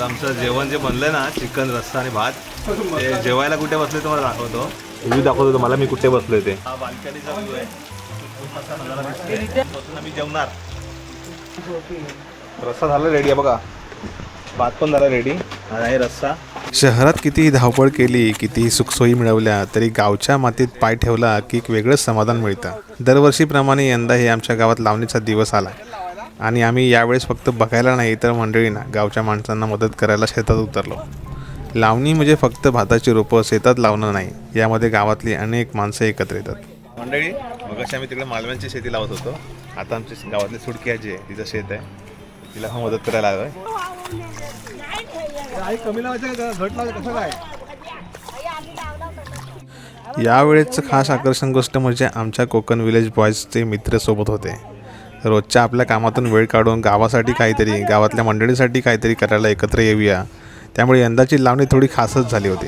आमचं जेवण जे बनलंय ना, चिकन रस्सा आणि भात, ते जेवायला कुठे बसले तुम्हाला दाखवतो. व्ह्यू दाखवतो तुम्हाला मी कुठे बसलोय ते. हा बाल्कनीचा व्ह्यू आहे. आम्ही जेवणार. रस्सा झाला रेडी आहे बघा, भात पण झाला रेडी आहे रस्सा. शहरात कितीही धावपळ केली, कितीही सुखसोयी मिळवल्या तरी गावच्या मातीत पाय ठेवला की एक वेगळंच समाधान मिळतं. दरवर्षीप्रमाणे यंदाही आमच्या गावात लावणीचा दिवस आला आणि आम्ही यावेळेस फक्त बघायला नाही तर मंडळींना, गावच्या माणसांना मदत करायला शेतात उतरलो. लावणी म्हणजे फक्त भाताची रोपं शेतात लावणं नाही, यामध्ये गावातली अनेक माणसं एकत्र येतात. मंडळी मगाशी आम्ही तिकडे मालव्यांची शेती लावत होतो. आता आमची गावातली सुडकी आजी आहे, तिचं शेत आहे, तिला हा मदत करायला आलोय. कमी लावायचं घट लावायचं कसं काय. यावेळेचं खास आकर्षण गोष्ट म्हणजे आमच्या कोकण विलेज बॉयजचे मित्र सोबत होते. रोजच्या आपल्या कामातून वेळ काढून गावासाठी काहीतरी, गावातल्या मंडळीसाठी काहीतरी करायला एकत्र येऊया, त्यामुळे यंदाची लावणी थोडी खासच झाली होती.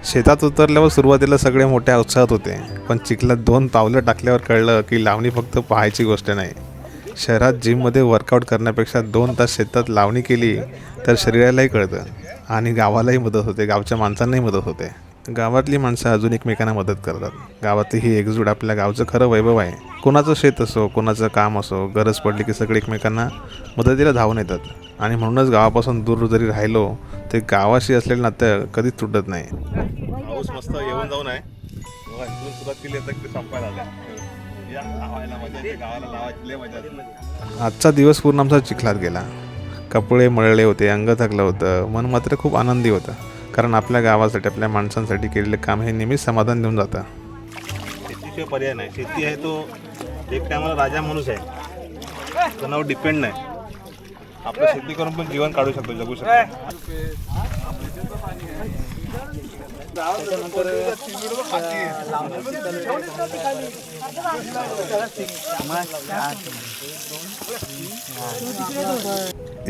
शेतात उतरल्यावर सुरुवातीला सगळे मोठ्या उत्साहात होते, पण चिखलात 2 पावलं टाकल्यावर कळलं की लावणी फक्त पाहायची गोष्ट नाही. शहरात जिममध्ये वर्कआउट करण्यापेक्षा 2 तास शेतात लावणी केली तर शरीरालाही कळतं आणि गावालाही मदत होते, गावच्या माणसांनाही मदत होते. गावातली माणसं अजून एकमेकांना मदत करतात. गावातली ही एकजूट आपल्या गावचं खरं वैभव आहे. कोणाचं शेत असो, कोणाचं काम असो, गरज पडली की सगळे एकमेकांना मदतीला धावून येतात आणि म्हणूनच गावापासून दूर जरी राहिलो ते गावाशी असलेलं नातं कधीच तुटत नाही. पाऊस मस्त येऊन जाऊन आहे. सुरुवात केली तर संपायला आल्या. आजचा दिवस पूर्ण आमचा चिखलात गेला. कपडे मळले होते, अंग थकलं होतं, मन मात्र खूप आनंदी होतं, कारण आपल्या गावासाठी, आपल्या माणसांसाठी केलेले काम हे नेहमीच समाधान देऊन जातं. शेतीशिवाय पर्याय नाही. शेती आहे तो एक टायमाला राजा माणूस आहे, कोणावर डिपेंड नाही. आपलं शेती करून पण जीवन काढू शकतो, जगू शकतो.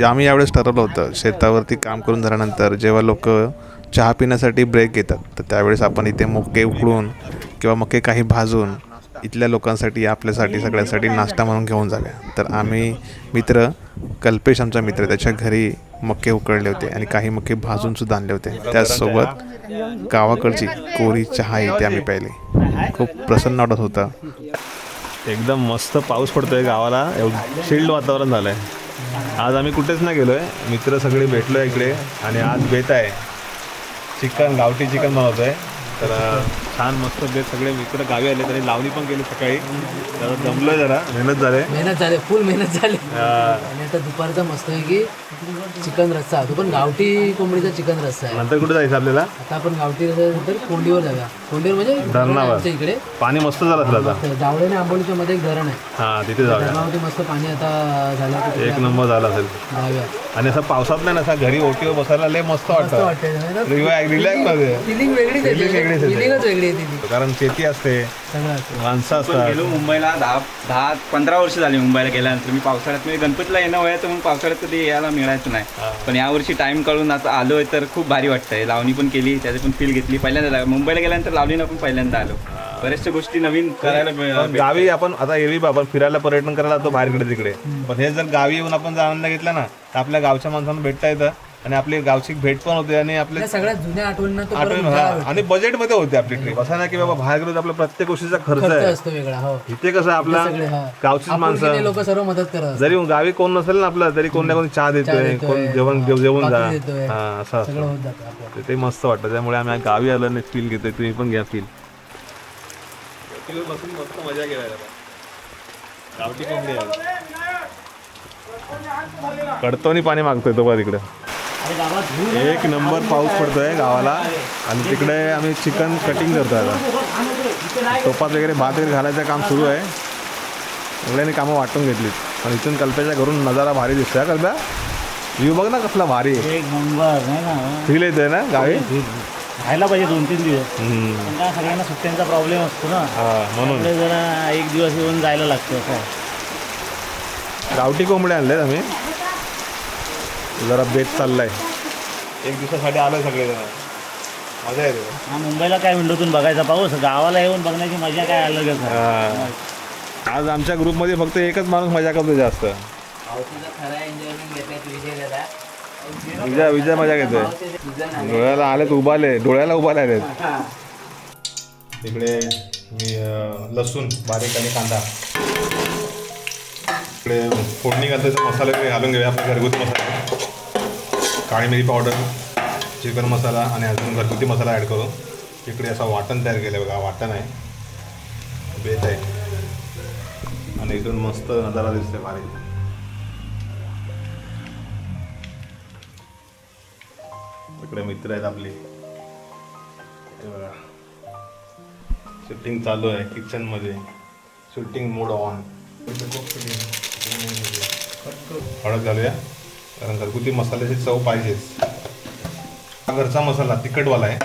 आम्ही यावेळेस ठरवलं होतं, शेतावरती काम करून झाल्यानंतर जेव्हा लोक चहा पिण्यासाठी ब्रेक घेतात तर त्यावेळेस आपण इथे मके उकळून किंवा मके काही भाजून इथल्या लोकांसाठी, आपल्यासाठी, सगळ्यांसाठी नाश्ता म्हणून घेऊन जाव्या. तर आम्ही मित्र, कल्पेश आमचा मित्र, त्याच्या घरी मके उकळले होते आणि काही मके भाजून सुद्धा आणले होते. त्याचसोबत गावाकडची कोरी चहा इथे आम्ही प्यायली. खूप प्रसन्न वाटत होतं. एकदम मस्त पाऊस पडतोय गावाला, शिल्ड वातावरण झालंय. आज आम्ही कुठेच नाही गेलोय, मित्र सगळे भेटलोय इकडे आणि आज बेत आहे, चिकन, गावठी चिकन बनवतोय. तर छान मस्त बेत, सगळे मित्र गावी आले, तरी लावणी पण केली सकाळी. जरा जमलोय, जरा मेहनत झाले, फुल मेहनत झाली. आणि आता दुपारचा मस्त आहे की चिकन रस्सा, तो पण गावठी कोंबडीचा चिकन रस्सा आहे. नंतर कुठे जायचं आपल्याला? आता आपण गावठी रस्सा कोंडीवर जाऊया. कोंडीवर म्हणजे धरणावर. इकडे पाणी मस्त झालं असेल आता. जावळे आणि आंबोलीच्या मध्ये एक धरण आहे, हा, तिथे जाऊया. धरणावरती मस्त पाणी आता झालं, एक नंबर झाला असेल. जाऊया. आणि असं पावसात नाही ना, असं घरी ओटीवर बसायला लय मस्त वाटतं. रिलॅक्स फिलिंग वेगळीच आहे, फिलिंगच वेगळी आहे ती. कारण शेती असते, माणसं असतात. गेलो मुंबईला 10-15 वर्ष झाली मुंबईला गेल्यानंतर. मी पावसाळ्यात, म्हणजे गणपतीला येणं व्हायचं म्हणून पावसाळ्यात कधी यायला मिळायचं नाही, पण यावर्षी टाइम काढून आता आलोय तर खूप भारी वाटतंय. लावणी पण केली, त्याची पण फील घेतली. पहिल्यांदा मुंबईला गेल्यानंतर लावणीनं पण पहिल्यांदा आलो. बऱ्याचशा गोष्टी नवीन करायला गावी आपण आता एरवी आपण फिरायला, पर्यटन करायला जातो बाहेर इकडे तिकडे, पण हे जर गावी येऊन आपण जर आनंद घेतला ना तर आपल्या गावच्या माणसांना भेटता येतं आणि आपली गावची भेट पण होते आणि आपल्या सगळ्यात जुन्या आठवणी आणि बजेटमध्ये होते आपली ट्रिप. असं नाही की बाबा बाहेर गेलो तर आपला प्रत्येक गोष्टीचा खर्च आहे असतो वेगळा. हो, इथे कसं आपला गावचीच माणसं, लोक सर्व मदत करतात. जरी गावी कोण नसेल ना आपलं तरी कोण ना कोणी चहा देतोय, कोण जेवण जा, असं असतं. ते मस्त वाटतं. त्यामुळे आम्ही गावी आलो आणि फील घेतोय. तुम्ही पण घ्या फील. बसून मस्त मजा केला. गावठी कोंबडी कडतोनी पाणी मागतोय तो बघा तिकडे. एक नंबर पाऊस पडतोय गावाला आणि तिकडे आम्ही चिकन कटिंग करतोय. आता टोपात वगैरे भात वगैरे घालायचं काम सुरू आहे. सगळ्यांनी कामं वाटून घेतली आणि इथून कल्प्याच्या घरून नजारा भारी दिसतोय. कल्प्या व्ह्यू बघ ना कसला भारी आहे, एक नंबर नाही ना, फील येतोय ना गावी. राहायला पाहिजे 2-3 दिवस. पण सगळ्यांना सुट्ट्यांचा प्रॉब्लेम असतो ना, म्हणून जरा एक दिवस येऊन जायला लागतं. गावठी कोंबडे आणलेत आम्ही, जरा बेत चाललाय. एक दिवसासाठी आलोय सगळेजण. मजा येते. हा मुंबईला काय विंडोतून बघायचा पाऊस, गावाला येऊन बघण्याची मजा काय अलगच आहे. हा. आज आमच्या ग्रुपमध्ये फक्त एकच माणूस मजा करतो जास्त. पावसाचा खरा एन्जॉयमेंट घेतलाय विजय दादा. विजय मजा घेतोय. डोळ्याला आलेत उभाले, डोळ्याला उभाले आहेत. इकडे मी लसूण बारीक आणि कांदा इकडे फोडणी घालतो. मसाले वगैरे घालून घेऊया आपले घरगुती मसाले. काळी मिरी पावडर, चिकन मसाला आणि अजून घरगुती मसाला ॲड करून इकडे असं वाटण तयार केलं आहे बघा. वाटण आहे, बेत आहे आणि इकडून मस्त नजारा दिसतोय भारी. इकडे मित्र आहेत आपले, हे बघा शूटिंग चालू आहे किचनमध्ये. Shooting mode on. हळद घालूया कारण घरगुती मसाल्याची चव पाहिजेच. हा घरचा मसाला तिखटवाला आहे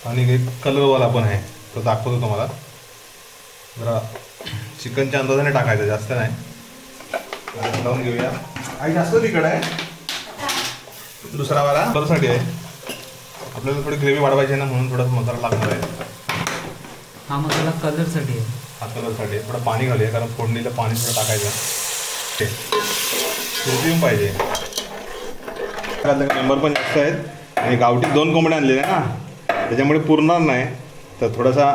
आणि एक कलरवाला पण आहे, तो दाखवतो तुम्हाला. जरा चिकनच्या अंदाजाने टाकायचं, जास्त नाही. आता लावून घेऊया. आई जास्त तिखट आहे, दुसरा वाला कलरसाठी आहे. आपल्याला थोडी ग्रेव्ही वाढवायची आहे ना, म्हणून थोडासा मसाला लागणार आहे. हा मसाला कलरसाठी आहे. हा कलरसाठी आहे. थोडं पाणी घालूया कारण फोडणीला पाणी थोडं टाकायचं. ते शिजून पाहिजे. मेंबर पण जास्त आहेत आणि गावठी 2 कोंबड्या आणलेल्या ना, त्याच्यामुळे पुरणार नाही. तर थोडासा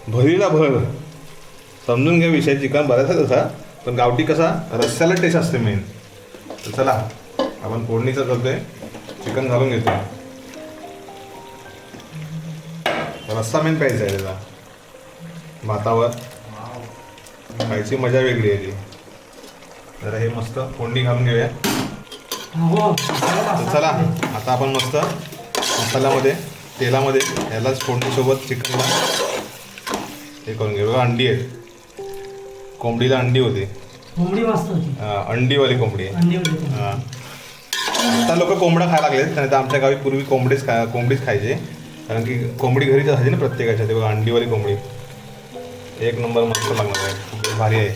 भरीला भर समजून घ्या विषय. चिकन बराच आहे तसा, पण गावठी कसा रस्स्याला टेस्ट असते मेन. तर चला आपण फोडणीचं करतोय. चिकन घालून घेतो. रस्सा मेन प्यायचा आहे त्याचा. भातावर खायची मजा वेगळी आहे ती. जरा हे मस्त फोडणी घालून घेऊया. तर चला आता आपण मस्त मसाल्यामध्ये तेलामध्ये यालाच फोडणीसोबत चिकनला हे करून घेऊ. बघा अंडी आहेत, कोंबडीला अंडी होती. कोंबडी मस्त होती, अंडीवाली कोंबडी आहे. हां, आता लोक कोंबडा खायला लागलेत, नाही तर आमच्या गावी पूर्वी कोंबडीच खायचे. कारण की कोंबडी घरीच असायची ना प्रत्येकाच्या. ते बघा अंडीवाली कोंबडी एक नंबर मस्त लागणार आहे, भारी आहे.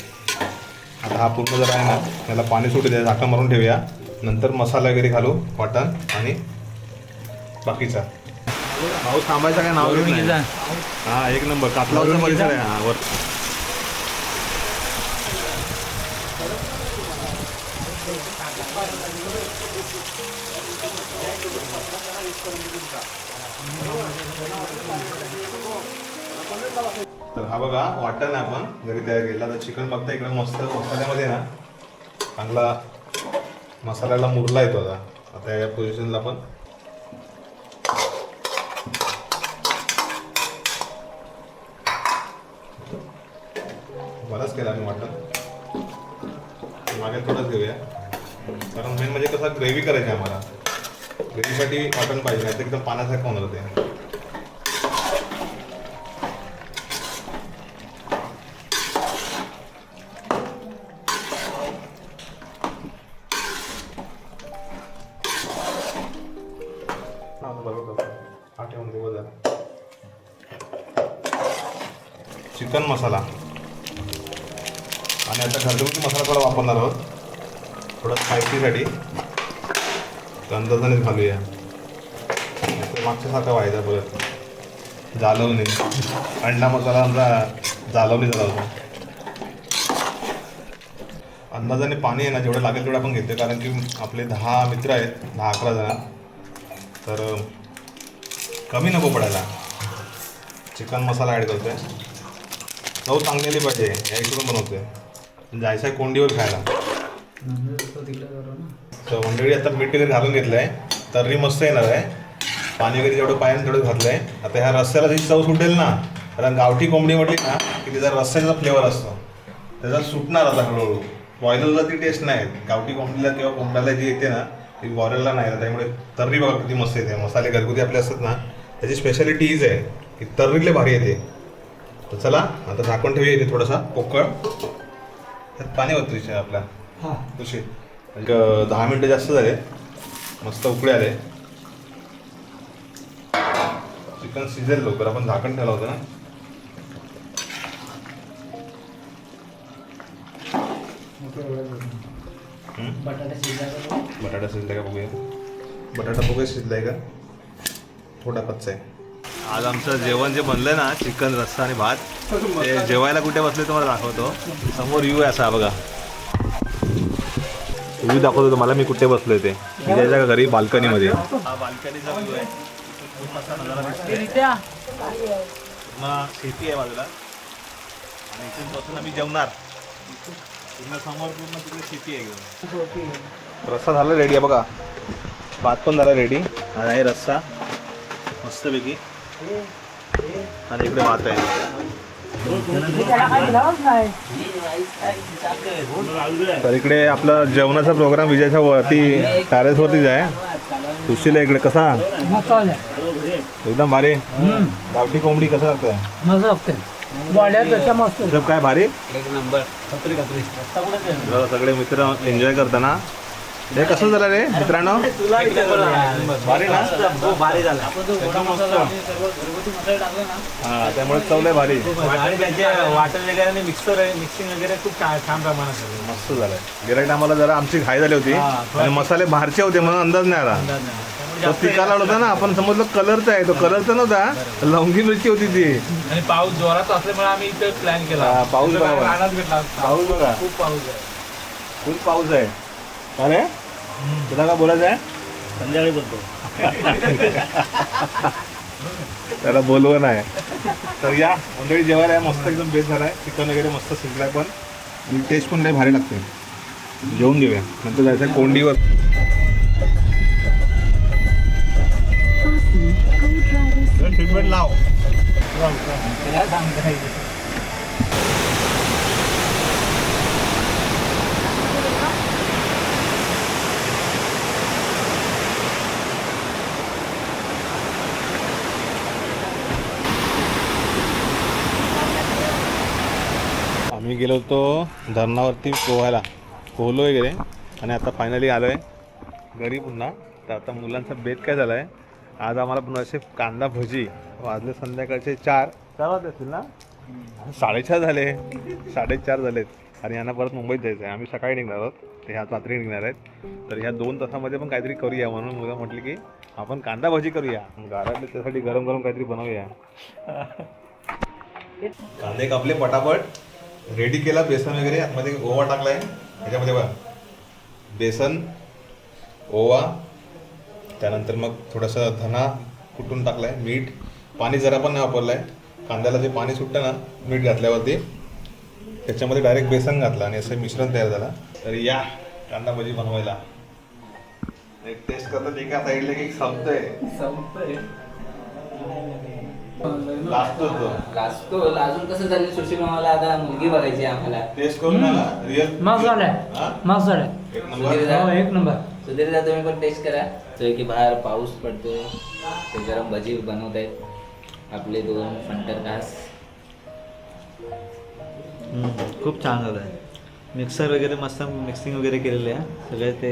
आता हा पूर्ण जरा आहे ना, त्याला पाणी सुटू द्या, झाकण मारून ठेवूया. नंतर मसाला वगैरे घालू, वाटण आणि बाकीचा. पाऊस थांबायचा काय नाव घेत नाही. हा एक नंबर कातलावचा परिसर आहे. हा वर तर हा बघा वाटण आपण घरी तयार केला. तर चिकन बघता इकडे मस्त मसाल्यामध्ये ना चांगला मसाल्याला मुरला येतो. आता या पोझिशनला आपण बराच केला आम्ही वाटण. मागे थोडंच घेऊया कारण मेन म्हणजे कसं ग्रेव्ही करायची आम्हाला. ग्रेव्हीसाठी वाटण पाहिजे, नाही तर एकदम पाण्यासारखं होणार ते. चिकन मसाला आणि आता घरगुती मसाला थोडा वापरणार आहोत, थोडं स्पायसीसाठी. अंदाजानेच घालूया, मागच्यासारखा व्हायचा परत जालवणी. अंडा मसाला आमचा जालवणी झाला होता. अंदाजाने पाणी आहे ना, जेवढं लागेल तेवढं आपण घेतो कारण की आपले 10 मित्र आहेत, 10-11 जण. तर कमी नको पडायला. चिकन मसाला ॲड करतो आहे, चव चांगलेली पाहिजे या इकडून बनवतोय. जायचं आहे कोंडीवर खायला. तर मंडळी आता मीठ वगैरे घालून घेतलं आहे, तर्री मस्त येणार आहे. पाणी वगैरे जेवढं पाहिजे तेवढं घातलं आहे. आता ह्या रस्स्याला जी चव सुटेल ना, कारण गावठी कोंबडी म्हटली ना की तिचा रस्स्याचा फ्लेवर असतो, त्याचा सुटणार आता हळूहळू. बॉयलरला ती टेस्ट नाही, गावठी कोंबडीला किंवा कोंबड्याला जी येते ना ती बॉयलरला नाही. त्यामुळे तर्री बघा किती मस्त येते. मसाले घरगुती आपले असतात ना, त्याची स्पेशालिटी हीच आहे की तर्रीले भारी येते. तर चला आता झाकण ठेवूया इथे थोडासा पोकळ. त्यात पाणी होतं आपल्या तुशी. 10 मिनटं जास्त झाले, मस्त उकळे आले. चिकन शिजेल लवकर, आपण झाकण ठेवलं होतं ना. बटाटा शिजला बटाटा शिजलाय का बघूया. बटाटा बघूया शिजलाय का. थोडा कच्चा आहे. आज आमचं जेवण जे बनलं ना, चिकन रस्सा आणि भात, ते जेवायला कुठे बसले तुम्हाला दाखवतो. समोर व्ह्यू आहे असा बघा, व्ह्यू दाखवतो तुम्हाला मी कुठे बसलोय ते. मी त्याच्या घरी बाल्कनीमध्ये. हा बाल्कनीचा व्ह्यू आहे. खूप असा नजारा दिसतोय. पूर्ण शेती आहे बाजूला आणि इथून बसून आम्ही जेवणार. पूर्ण समोर पूर्ण तिकडे शेती आहे घेऊन. रस्सा झाला रेडी आहे बघा, भात पण झाला रेडी आणि आहे रस्सा मस्तपैकी आणि इकडे भात आहे. तर इकडे आपला जेवणाचा प्रोग्राम विजयच्या वरती टेरेसवरतीच आहे. सुशील इकडे कसा एकदम भारी. गावठी कोंबडी कसं लागतं सब काय भारी. जरा सगळे मित्र एन्जॉय करताना हे कसं झालं रे मित्रांनो, भारी ना. भारी झाला. हा त्यामुळे चवलंय भारी. आणि त्याचे वाटर वगैरे मिक्सिंग वगैरे खूप छान प्रमाणात झालं. मस्त झालंय. गिराईक आम्हाला जरा आमची घाई झाली होती आणि मसाले बाहेरचे होते म्हणून अंदाज नाही आला. तो तिखा लावला होता ना, आपण समजलं कलरचा आहे, तो कलरचा नव्हता, लवंगी मिरची होती ती. आणि पाऊस जोरात असल्यामुळे आम्ही इथे प्लॅन केला. पाऊस बघा, रानात भेटला. पाऊस बघा, खूप पाऊस आहे. खूप पाऊस आहे. अरे तुला काय बोलायचं आहे? संध्याकाळी बोलतो. त्याला बोलवं नाही. तर या मंडळी जेवायला आहे. मस्त एकदम बेस्ट झाला आहे. चिकन वगैरे मस्त शिजलाय, पण टेस्ट पण लय भारी लागते. जेवून घेऊया, नंतर जायचं कोंडीवर. ट्रीटमेंट लाव. आम्ही गेलो होतो धरणावरती पोहायला, पोहलो वगैरे आणि आता फायनली आलो आहे घरी पुन्हा. तर आता मुलांचा बेत काय झाला आहे, आज आम्हाला पुन्हा असे कांदा भजी. वाजले संध्याकाळचे 4 वाजले असतील ना, 4:30 झाले, 4:30 झालेत आणि यांना परत मुंबईत जायचं आहे. आम्ही सकाळी निघणार आहोत, ते ह्या रात्री निघणार आहेत. तर ह्या 2 तासामध्ये पण काहीतरी करूया म्हणून मुलं म्हटली की आपण कांदा भजी करूया. घरातले त्यासाठी गरम गरम काहीतरी बनवूया. कांदे कापले पटापट, रेडी केला बेसन वगैरे, आतमध्ये ओवा टाकलाय. ह्याच्यामध्ये बघा बेसन, ओवा, त्यानंतर मग थोडंसं धना कुटून टाकलाय, मीठ, पाणी जरा पण नाही वापरलं आहे. कांद्याला जे पाणी सुटतं ना मीठ घातल्यावरती, त्याच्यामध्ये डायरेक्ट बेसन घातलं आणि असं मिश्रण तयार झालं. तर या कांदा भजी बनवायला. एक टेस्ट करतात, एका साईडला एक संपतंय लाजतो लाजून कसं झालं सुशील मामाला. आता मुलगी बघायची आम्हाला. टेस्ट करून ना रिअल मसाला एक नंबर. एक नंबर. सुधीर दा तुम्ही पण टेस्ट करा. तो की बाहेर पाऊस पडतोय, ते गरम भजी बनवत आहेत आपले 2 फंटर घास. खूप छान झालं आहे. मिक्सर वगैरे मस्त मिक्सिंग वगैरे केलेलं आहे. सगळे ते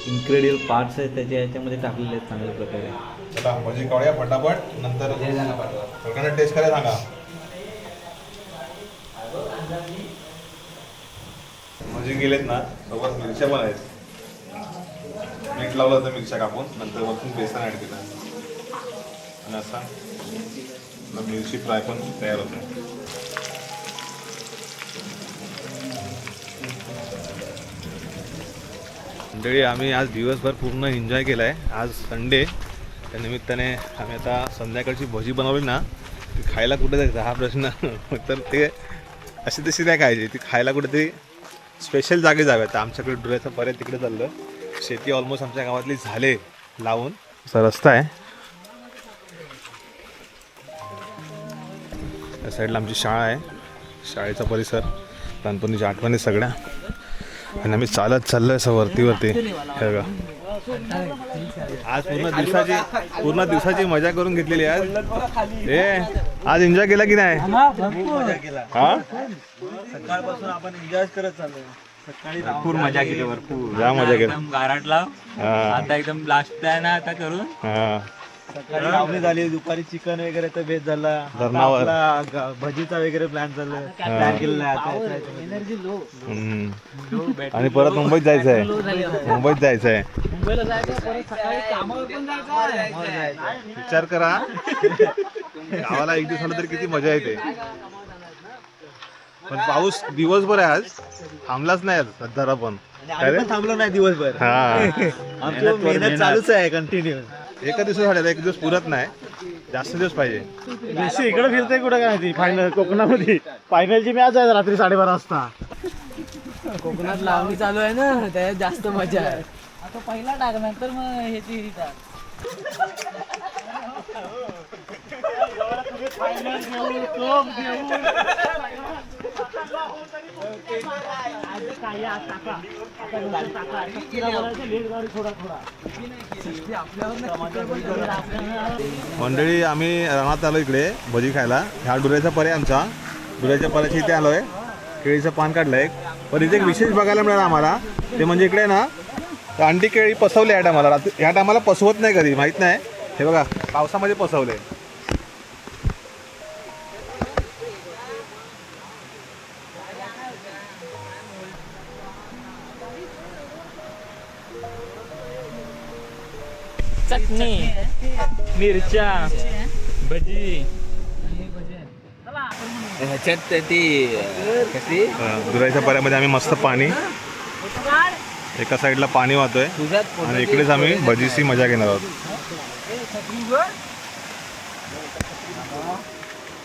इन्क्रेडिबल पार्ट्स आहेत त्याचे याच्यामध्ये टाकलेले आहेत चांगल्या प्रकारे. चला भजी काढूया फटाफट, नंतर सगळ्यांना टेस्ट करायला सांगा. भजी गेलेत ना, सोबत मिरच्या पण आहेत. मीठ लावलं होतं मिरच्या कापून, नंतर वरतून बेसन ॲड केलं आणि असा मिरची फ्राय पण तयार होते. मंडळी आम्ही आज दिवसभर पूर्ण एन्जॉय केला आहे. आज संडे, त्या निमित्ताने आम्ही आता संध्याकाळची भजी बनवली ना, ती खायला कुठे जायचं हा प्रश्न. तर ते अशी तशी नाही खायची, ती खायला कुठेतरी स्पेशल जागे जाव्यात. तर आमच्याकडे डुऱ्याचं पर्यंत तिकडे चाललं. शेती ऑलमोस्ट आमच्या गावातली झाले लावून. असा रस्ता आहे, त्या साईडला आमची शाळा आहे, शाळेचा परिसर, लहानपणीच्या आठवणी सगळ्या. आणि आम्ही चालत चाललोय असं वरती. हे बघा आज पूर्ण दिवसाची मजा करून घेतलेली आहे. आज एन्जॉय केला की नाही? हा सकाळपासून आपण एन्जॉय करत चाललोय. सकाळी भरपूर मजा केली, भरपूर जा मजा केली. गारटला. आता एकदम लास्ट आहे ना आता करून. सकाळी लावणी झाली, दुपारी चिकन वगैरे तर बेस झाला. आता धरणावर. आपला भजीचा वगैरे प्लॅन चालू प्लॅन केलेला आहे आता. Energy low. आणि परत मुंबईत जायचं आहे. मुंबईत जायचं आहे. मुंबईला जायचं परत सकाळी कामावर पण जायचं. विचार करा गावाला एक दिवस आलं तरी किती मजा येते. पण पाऊस दिवसभर आहे आज, थांबलाच नाही आज जरा पण. आणि आम्ही पण थांबलो नाही दिवसभर. हा आमची मेहनत चालूच आहे कंटिन्यू. एका दिवस झालेला, एक दिवस पुरत नाही, जास्त दिवस पाहिजे. इकडे फिरते कुठं काय माहिती. फायनल कोकणामध्ये फायनलची मॅच आहे रात्री 12:30 वाजता. कोकणात लावणी चालू आहे ना, त्याच्यात जास्त मजा आहे. आता पहिला टाक नंतर मग ह्याची मंडळी आम्ही रानात आलो इकडे भजी खायला. ह्या डुऱ्याचा पर्याय आमचा. डुऱ्याच्या पर्यायच्या इथे आलोय. केळीचं पान काढलं एक. पण इथे एक विशेष बघायला मिळालं आम्हाला, ते म्हणजे इकडे ना अंडी केळी पसवले या टायमाला. रात्री ह्या टायमाला पसवत नाही कधी, माहीत नाही. हे बघा पावसामध्ये पसवले. चटणी, मिरच्या, भजी. ह्याच्यात ती कशी डुऱ्याच्या पर्यायामध्ये आम्ही मस्त पाणी, एका साईडला पाणी वाहतोय तुझ्यात आणि इकडेच आम्ही भजीची मजा घेणार आहोत.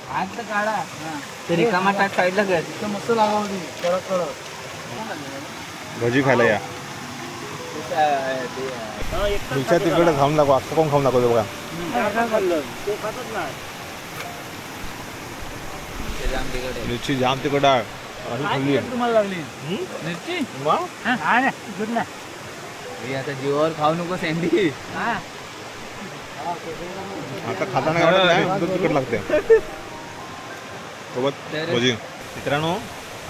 हात तर काढा ते रिकामा टाक साईडला कर. मस्त लागावं कडक कडक. भजी खायला या. तुमच्या तिकडे खाऊन दाखवा, असं कोण खाऊन दाखवतो बघा. मिरची जाम तिखट आहे. अशी खाल्ली आहे. तुम्हाला लागली मिरची? हे आता जीवावर खाऊ नको सँडी. आता खाताना काय वाटत नाही, एकदम तिखट लागते सोबत भजी. मित्रांनो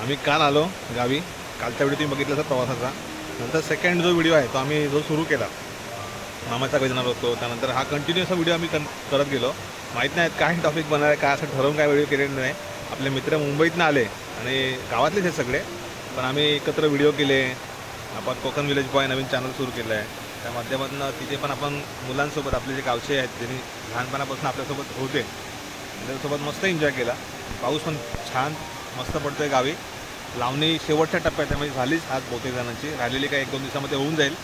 आम्ही काल आलो गावी. कालचा व्हिडिओ तुम्ही बघितला असा प्रवासाचा. नंतर सेकंड जो व्हिडिओ आहे तो आम्ही जो सुरू केला, मामाचा घरी जाणार होतो, त्यानंतर हा कंटिन्यू असा व्हिडिओ आम्ही करत गेलो. माहीत नाही काय टॉपिक बनणार आहे, काय असं ठरवून काय व्हिडिओ केलेले नाही. आपले मित्र मुंबईतनं आले आणि गावातलेच आहेत सगळे, पण आम्ही एकत्र व्हिडिओ केले. आपण कोकण विलेज बॉय नवीन चॅनल सुरू केलं आहे, त्या माध्यमातून तिथे पण आपण मुलांसोबत, आपले जे गावचे आहेत ज्यांनी लहानपणापासून आपल्यासोबत होते त्यांच्यासोबत मस्त एन्जॉय केला. पाऊस पण छान मस्त पडतो आहे गावी. लावणी शेवटच्या टप्प्यात, त्यामुळे झालीच आज बहुतेक जणांची, राहिलेली काय 1-2 दिवसामध्ये होऊन जाईल.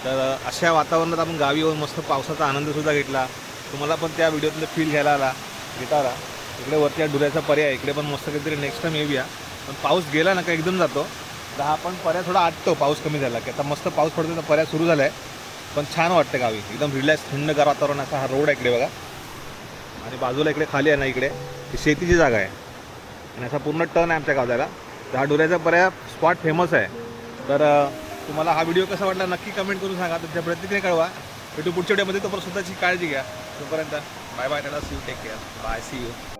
तर अशा वातावरणात आपण गावी येऊन मस्त पावसाचा आनंदसुद्धा घेतला. तुम्हाला पण त्या व्हिडिओतलं फील घेता आला. इकडे वरती डुऱ्याचा पर्याय, इकडे पण मस्त काहीतरी नेक्स्ट टाइम येऊया. पण पाऊस गेला ना का एकदम जातो, तर हा पण पर्याय थोडा आटतो पाऊस कमी झाला की. आता मस्त पाऊस पडतो तर पर्याय सुरू झाला आहे, पण छान वाटतं गावी. एकदम रिलॅक्स थंडगार वातावरण. असा हा रोड आहे इकडे बघा, आणि बाजूला इकडे खाली आहे ना, इकडे ही शेतीची जागा आहे आणि असा पूर्ण टर्न आहे आमच्या गावाला. तर हा डुऱ्याचा पर्याय स्पॉट फेमस आहे. तर तुम्हाला हा व्हिडिओ कसा वाटला नक्की कमेंट करून सांगा, तुमच्या प्रतिक्रिया कळवा. भेटू पुढच्या व्हिडिओमध्ये. तोपर्यंत स्वतःची काळजी घ्या. तोपर्यंत bye bye, tata, see you, take care, bye, see you.